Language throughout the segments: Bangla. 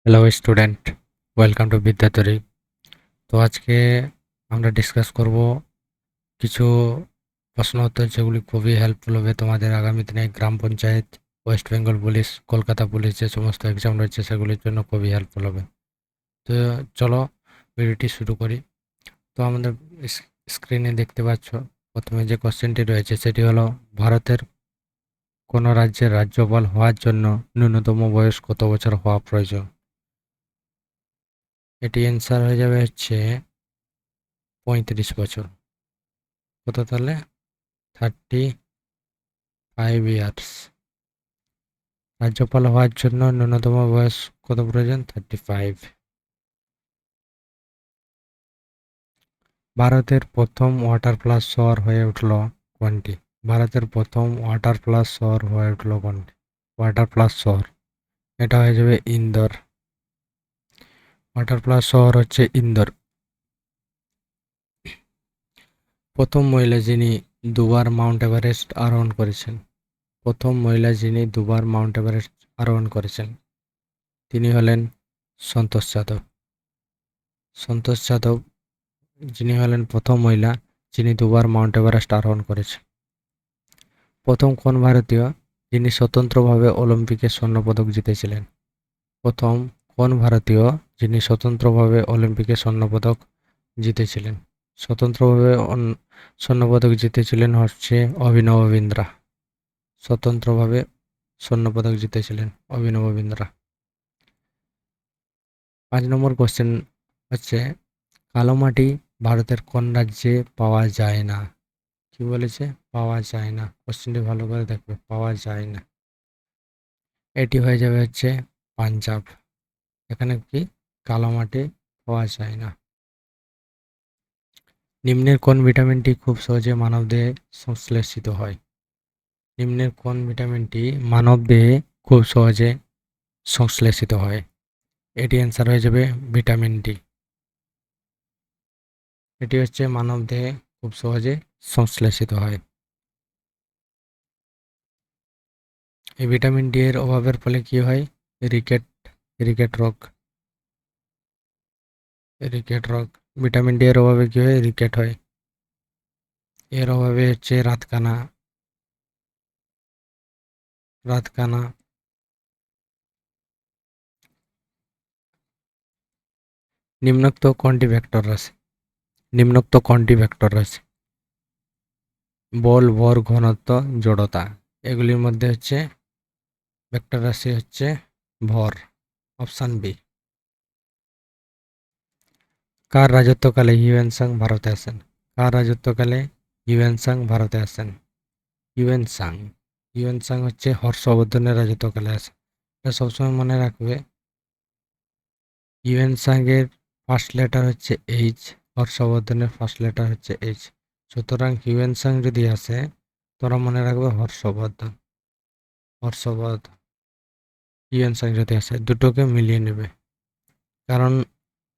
Hello student, welcome to Bidyadhari. তো আজকে আমরা ডিসকাস করব কিছু প্রশ্ন উত্তর যেগুলি খুবই হেল্পফুল হবে তোমাদের আগামী দিনে gram panchayat, West Bengal police, Kolkata police যে সমস্ত এক্সাম রয়েছে সেগুলির জন্য খুবই হেল্পফুল হবে। তো চলো ভিডিওটি শুরু করি। তো আমাদের স্ক্রিনে দেখতে পাচ্ছ প্রথমে যে কোশ্চেনটি রয়েছে সেটি হলো ভারতের কোনো রাজ্যের রাজ্যপাল হওয়ার জন্য ন্যূনতম বয়স কত বছর হওয়া প্রয়োজন? এটি অ্যান্সার হয়ে যাবে হচ্ছে 35 বছর। কত তাহলে? 35 ইয়ার্স। রাজ্যপাল হওয়ার জন্য ন্যূনতম বয়স কত প্রয়োজন? 35। ভারতের প্রথম ওয়াটার প্লাস শহর হয়ে উঠল কোনটি? ভারতের প্রথম ওয়াটার প্লাস শহর হয়ে উঠল কোনটি? ওয়াটার প্লাস শহর, এটা হয়ে যাবে ইন্দোর। ওয়াটার প্লাস শহর হচ্ছে ইন্দোর। প্রথম মহিলা যিনি দুবার মাউন্ট এভারেস্ট আরোহণ করেছেন, প্রথম মহিলা যিনি দুবার মাউন্ট এভারেস্ট আরোহণ করেছেন তিনি হলেন সন্তোষ যাদব। সন্তোষ যাদব যিনি হলেন প্রথম মহিলা যিনি দুবার মাউন্ট এভারেস্ট আরোহণ করেছেন। প্রথম কোন ভারতীয় যিনি স্বতন্ত্রভাবে অলিম্পিকে স্বর্ণপদক জিতেছিলেন? প্রথম কোন ভারতীয় যিনি স্বতন্ত্রভাবে অলিম্পিকে স্বর্ণপদক জিতেছিলেন? স্বতন্ত্রভাবে স্বর্ণপদক জিতেছিলেন হচ্ছে অভিনব বিন্দ্রা। স্বতন্ত্রভাবে স্বর্ণপদক জিতেছিলেন অভিনব বিন্দ্রা। 5 নম্বর কোশ্চেন হচ্ছে কালো মাটি ভারতের কোন রাজ্যে পাওয়া যায় না? কি বলেছে? পাওয়া যায় না। কোশ্চেনটি ভালো করে দেখবে, পাওয়া যায় না। এটি হয়ে যাবে হচ্ছে পাঞ্জাব। এখানে কি কালো মাটি পাওয়া যায় না। নিম্নের কোন ভিটামিনটি খুব সহজে মানবদেহে সংশ্লেষিত হয়? নিম্নের কোন ভিটামিনটি মানবদেহে খুব সহজে সংশ্লেষিত হয়? এটি অ্যান্সার হয়ে যাবে ভিটামিন ডি। এটি হচ্ছে মানবদেহে খুব সহজে সংশ্লেষিত হয়। এই ভিটামিন ডি এর অভাবের ফলে কি হয়? রিকেট রিকেট রোগ। রিকেট রোগ। ভিটামিন ডি এর অভাবে কি হয়? রিকেট হয়। এর অভাবে হচ্ছে রাতকানা। রাতকানা। নিম্নোক্ত কোনটি ভেক্টর রাশি? নিম্নোক্ত কোনটি ভেক্টর রাশি? বল, ভর, ঘনত্ব, জড়তা। এগুলির মধ্যে হচ্ছে ভেক্টর রাশি হচ্ছে ভর। Option B. কার রাজত্বকালে হিউয়েন সাং ভারতে আসেন? কার রাজত্বকালে হিউয়েন সাং ভারতে আসেন? Hiuen Tsang. হিউয়েন সাং হচ্ছে হর্ষবর্ধনের রাজত্বকালে আসেন। এটা সবসময় মনে রাখবে। হিউয়েন সাং এর ফার্স্ট লেটার হচ্ছে এইচ, হর্ষবর্ধনের ফার্স্ট লেটার হচ্ছে এইচ। সুতরাং হিউয়েন সাং যদি আসে তোরা মনে রাখবে হর্ষবর্ধন। হর্ষবর্ধন। হিউয়েন সাং যদি আসে দুটোকে মিলিয়ে নেবে, কারণ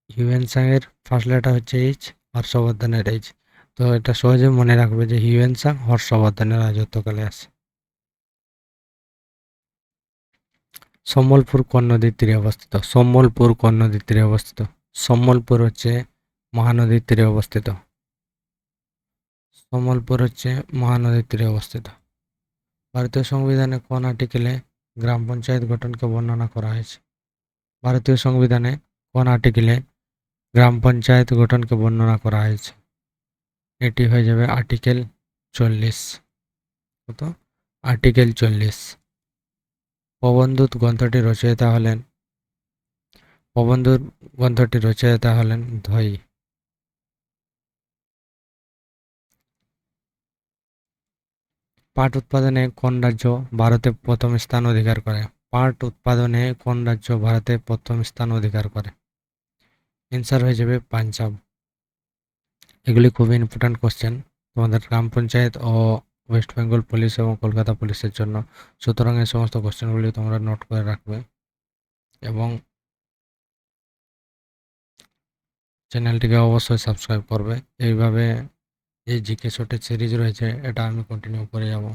হিউয়েন সাং এর ফার্স্ট লেটার হচ্ছে এইচ, হর্ষবর্ধনের এইচ। তো এটা সহজে মনে রাখবে যে হিউয়েন সাং হর্ষবর্ধনের রাজত্বকালে আসে। সম্বলপুর কোন নদীর তীরে অবস্থিত? সম্বলপুর কোন নদীর তীরে অবস্থিত? সম্বলপুর হচ্ছে মহানদীর তীরে অবস্থিত। সম্বলপুর হচ্ছে মহানদীর তীরে অবস্থিত। ভারতীয় সংবিধানে কোন আর্টিকেলে গ্রাম পঞ্চায়েত গঠনকে বর্ণনা করা হয়েছে? ভারতীয় সংবিধানে কোন আর্টিকেলে গ্রাম পঞ্চায়েত গঠনকে বর্ণনা করা হয়েছে? এটি হয়ে যাবে আর্টিকেল 40। কত? আর্টিকেল 40। প্রবন্ধ গ্রন্থটির রচয়িতা হলেন ধই। পাট উৎপাদনে কোন রাজ্য ভারতে প্রথম স্থান অধিকার করে? পাট উৎপাদনে কোন রাজ্য ভারতে প্রথম স্থান অধিকার করে? অ্যান্সার হয়ে যাবে পাঞ্জাব। এগুলি খুবই ইম্পর্ট্যান্ট কোশ্চেন তোমাদের গ্রাম পঞ্চায়েত ও ওয়েস্ট বেঙ্গল পুলিশ এবং কলকাতা পুলিশের জন্য। সুতরাং এই সমস্ত কোশ্চেনগুলি তোমরা নোট করে রাখবে এবং চ্যানেলটিকে অবশ্যই সাবস্ক্রাইব করবে। এইভাবে এই জিকে শর্টের সিরিজ রয়েছে, এটা আমি কন্টিনিউ করে যাব।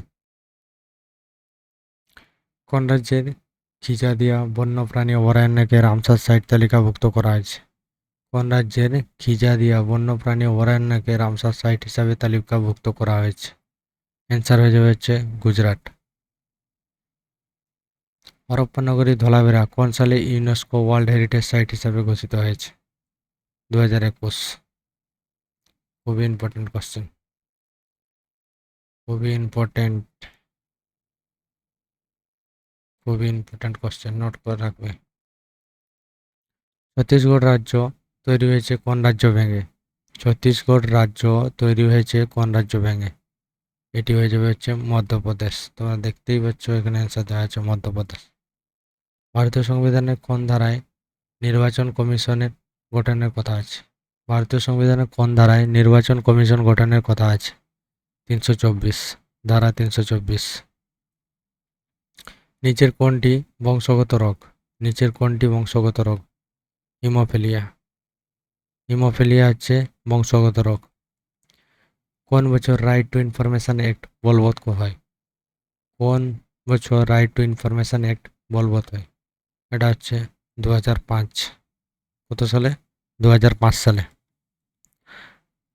কোন রাজ্যের খিজাদিয়া বন্যপ্রাণী অভয়ারণ্যকে রামসার সাইট তালিকাভুক্ত করা হয়েছে? কোন রাজ্যের খিজাদিয়া বন্যপ্রাণী অভয়ারণ্যকে রামসার সাইট হিসাবে তালিকাভুক্ত করা হয়েছে? অ্যান্সার হয়ে যাবে হচ্ছে গুজরাট। হরপ্পা নগরী ধোলাভিরা কোন সালে ইউনেস্কো ওয়ার্ল্ড হেরিটেজ সাইট হিসাবে ঘোষিত হয়েছে? 2021। খুবই ইম্পর্টেন্ট কোশ্চেন, খুবই ইম্পর্টেন্ট কোশ্চেন, নোট করে রাখবে। ছত্তিশগড় রাজ্য তৈরি হয়েছে কোন রাজ্য ভেঙে? ছত্তিশগড় রাজ্য তৈরি হয়েছে কোন রাজ্য ভেঙে? এটি হয়ে যাবে হচ্ছে মধ্যপ্রদেশ। তোমরা দেখতেই পাচ্ছ এখানে অ্যান্সার দেওয়া আছে মধ্যপ্রদেশ। ভারতীয় সংবিধানের কোন ধারায় নির্বাচন কমিশনের গঠনের কথা আছে? ভারতীয় সংবিধানের কোন ধারায় নির্বাচন কমিশন গঠনের কথা আছে? 324, ধারা 324। নিচের কোনটি বংশগত রোগ? নিচের কোনটি বংশগত রোগ? হিমোফিলিয়া। হিমোফিলিয়া হচ্ছে বংশগত রোগ। কোন বছর রাইট টু ইনফরমেশন অ্যাক্ট বলবৎ হয়? কোন বছর রাইট টু ইনফরমেশন অ্যাক্ট বলবৎ হয়? এটা হচ্ছে 2005। কত সালে? 2005 সালে।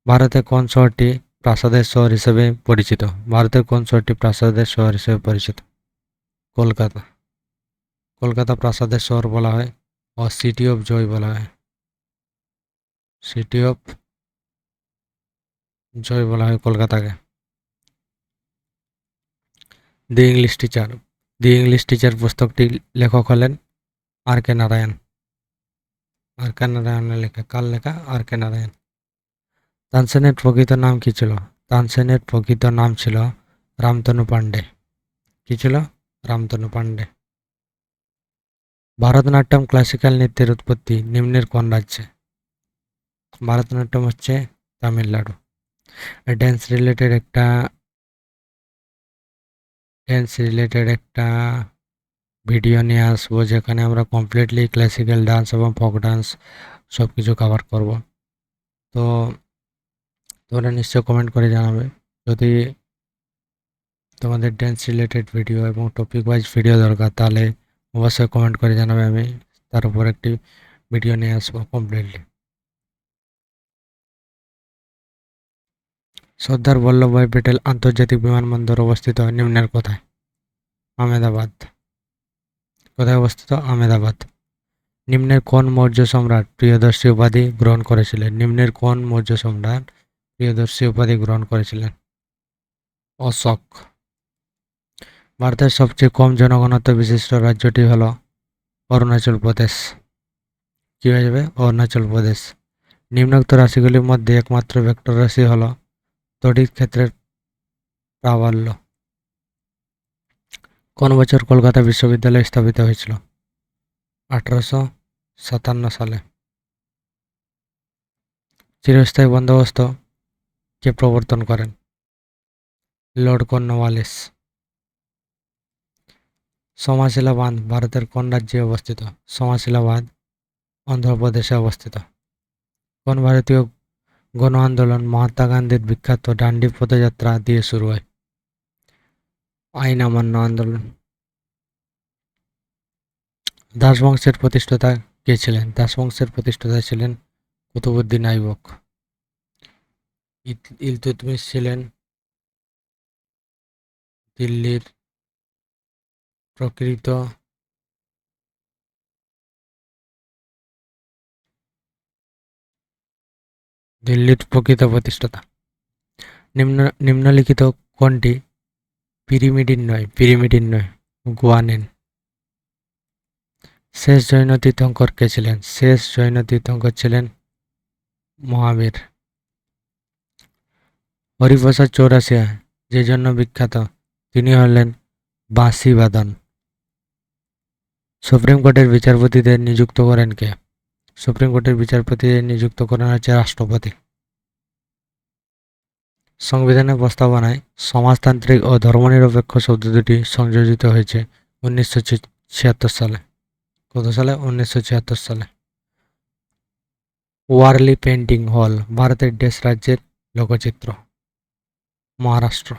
ভারতে কোন শহরটি প্রাসাদের শহর হিসেবে পরিচিত? ভারতের কোন শহরটি প্রাসাদের শহর হিসেবে পরিচিত? কলকাতা। কলকাতা প্রাসাদের শহর বলা হয় ও সিটি অফ জয় বলা হয়। সিটি অফ জয় বলা হয় কলকাতাকে। The English teacher. The English teacher পুস্তকটির লেখক হলেন আর কে নারায়ণ। আর কে নারায়ণের লেখা। কার লেখা? আর কে নারায়ণ। তানসেনের প্রকৃত নাম কি ছিল? তানসেনের প্রকৃত নাম ছিল রামতনু পান্ডে। কি ছিল? রামতনু পান্ডে। ভারতনাট্যম ক্লাসিক্যাল নৃত্যের উৎপত্তি নিম্নের কোন রাজ্যে? ভারতনাট্যম হচ্ছে তামিলনাড়ু। ড্যান্স রিলেটেড একটা ভিডিও নিয়ে আসবো যেখানে আমরা কমপ্লিটলি ক্লাসিক্যাল ডান্স এবং ফোক ডান্স সব কিছু কভার করব। তো তোমরা নিশ্চয় কমেন্ট করে জানাবে যদি তোমাদের ড্যান্স রিলেটেড ভিডিও এবং টপিক ওয়াইজ ভিডিও দরকার, তাহলে অবশ্যই কমেন্ট করে জানাবে, আমি তার উপর একটি ভিডিও নিয়ে আসবো কমপ্লিটলি। সর্দার বল্লভভাই প্যাটেল আন্তর্জাতিক বিমানবন্দর অবস্থিত নিম্নের কোথায়? আহমেদাবাদ। কোথায় অবস্থিত? আহমেদাবাদ। নিম্নের কোন মৌর্য সম্রাট প্রিয়দর্শী উপাধি গ্রহণ করেছিলেন? নিম্নের কোন মৌর্য সম্রাট প্রিয়দর্শী উপাধি গ্রহণ করেছিলেন? অশোক। ভারতের সবচেয়ে কম জনঘনত্ব বিশিষ্ট রাজ্যটি হল অরুণাচল প্রদেশ। কি হয়ে যাবে? অরুণাচল প্রদেশ। নিম্নোক্ত রাশিগুলির মধ্যে একমাত্র ভেক্টর রাশি হল তড়িৎ ক্ষেত্রের প্রাবল্য। কোন বছর কলকাতা বিশ্ববিদ্যালয় স্থাপিত হয়েছিল? 1857 সালে। চিরস্থায়ী বন্দোবস্ত কে প্রবর্তন করেন? Lord Cornwallis. সোমাশিলা বাঁধ ভারতের কোন রাজ্যে অবস্থিত? সোমাশিলা বাঁধ অন্ধ্রপ্রদেশে অবস্থিত। কোন ভারতীয় গণ আন্দোলন মহাত্মা গান্ধীর বিখ্যাত ডান্ডি পদযাত্রা দিয়ে শুরু হয়? আইন অমান্য আন্দোলন। দাস বংশের প্রতিষ্ঠাতা কে ছিলেন? দাস বংশের প্রতিষ্ঠাতা ছিলেন কুতুবউদ্দিন আইবক। ইলতুৎমিশ ছিলেন দিল্লির প্রকৃত প্রতিষ্ঠাতা। নিম্নলিখিত কোনটি পিরিমিডিন নয়, গুয়ানিন। শেষ জৈন তীর্থঙ্কর কে ছিলেন? শেষ জৈন তীর্থঙ্কর ছিলেন মহাবীর। হরিপ্রসাদ চৌরাসিয়া যে জন্য বিখ্যাত তিনি হলেন বাঁশিবাদন। সুপ্রিম কোর্টের বিচারপতিদের নিযুক্ত করেন কে? সুপ্রিম কোর্টের বিচারপতিদের নিযুক্ত করেন হচ্ছে রাষ্ট্রপতি। সংবিধানের প্রস্তাবনায় সমাজতান্ত্রিক ও ধর্মনিরপেক্ষ শব্দ দুটি সংযোজিত হয়েছে 1976 সালে। কত সালে? 1976 সালে। ওয়ারলি পেন্টিং হল ভারতের দেশ রাজ্যের লোকচিত্র? মহারাষ্ট্র।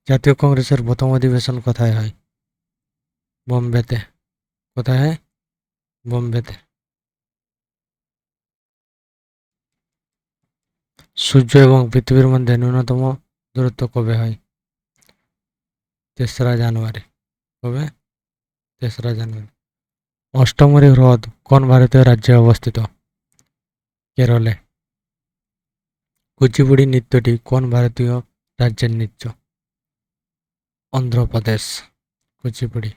জাতীয় কংগ্রেসের প্রথম অধিবেশন কোথায় হয়? বোম্বেতে। কোথায়? বোম্বেতে। সূর্য এবং পৃথিবীর মধ্যে ন্যূনতম দূরত্ব কবে হয়? 3রা জানুয়ারি। কবে? 3রা জানুয়ারি। অষ্টমুড়ি হ্রদ কোন ভারতীয় রাজ্যে অবস্থিত? কেরলে। কুচিপুড়ি নৃত্যটি কোন ভারতীয় রাজ্যের নৃত্য? অন্ধ্রপ্রদেশ। কুচিপুড়ি।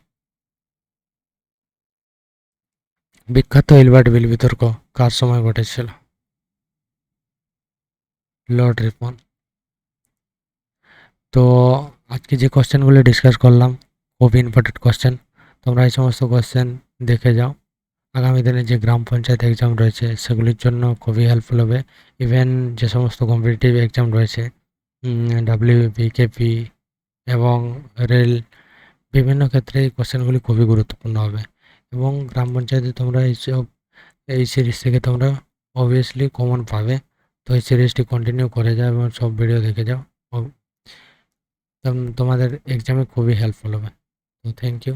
বিখ্যাত এলবার্ট বিল বিতর্ক কার সময় ঘটেছিল? লর্ড রিপন। তো আজকে যে কোশ্চেনগুলো ডিসকাস করলাম খুবই ইম্পর্টেন্ট কোশ্চেন, তোমরা এই সমস্ত কোশ্চেন দেখে যাও। আগামী দিনে যে গ্রাম পঞ্চায়েত এক্সাম রয়েছে সেগুলির জন্য খুবই হেল্পফুল হবে। ইভেন যে সমস্ত কম্পিটিটিভ এক্সাম রয়েছে ডাব্লিউপি, কেপি এবং রেল, বিভিন্ন ক্ষেত্রে এই কোশ্চেনগুলি খুবই গুরুত্বপূর্ণ হবে। এবং গ্রাম পঞ্চায়েতে তোমরা এই সিরিজ থেকে তোমরা অবভিয়াসলি কমন পাবে। তো এই সিরিজটি কন্টিনিউ করে যাও এবং সব ভিডিও দেখে যাও, তোমাদের এক্সামে খুবই হেল্পফুল হবে। তো থ্যাংক ইউ।